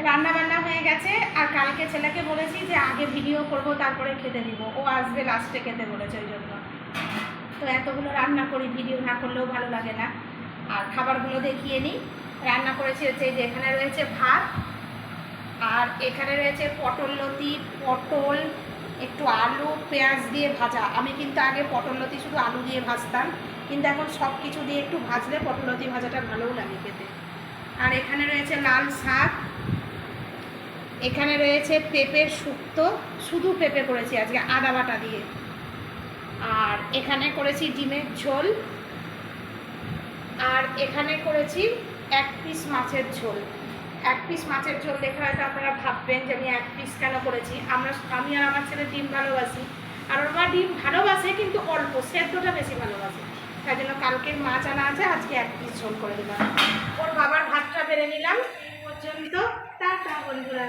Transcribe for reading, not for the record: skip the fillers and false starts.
রান্না বান্না হয়ে গেছে। আর কালকে ছেলেকে বলেছি যে আগে ভিডিও করব তারপরে খেতে দিব, ও আসবে লাস্টে খেতে বলেছে, ওই জন্য। তো এতগুলো রান্না করি, ভিডিও না করলেও ভালো লাগে না। আর খাবারগুলো দেখিয়ে নিই। রান্না করেছি হচ্ছে যে এখানে রয়েছে ভাত, আর এখানে রয়েছে পটল লতি, পটল, একটু আলু পেঁয়াজ দিয়ে ভাজা। আমি কিন্তু আগে পটল লতি শুধু আলু দিয়ে ভাজতাম, কিন্তু এখন সব কিছু দিয়ে একটু ভাজলে পটল লতি ভাজাটা ভালোও লাগে খেতে। আর এখানে রয়েছে লাল শাক, এখানে রয়েছে পেঁপের শুক্তো, শুধু পেঁপে করেছি আজকে আদা বাটা দিয়ে। আর এখানে করেছি ডিমের ঝোল, আর এখানে করেছি 1 পিস মাছের ঝোল। 1 পিস মাছের ঝোল দেখে হয়তো আপনারা ভাববেন যে আমি 1 পিস কেন করেছি। আমি আর আমার ছেলে ডিম ভালোবাসি, আর ওরা ডিম ভালোবাসে কিন্তু অল্প, সেদ্ধটা বেশি ভালোবাসে। তাই জন্য কালকের মাছ আনা আছে, আজকে 1 পিস ঝোল করে দিলাম। ওর বাবার ভাতটা বেড়ে নিলাম পর্যন্ত। টাটা বন্ধুরা।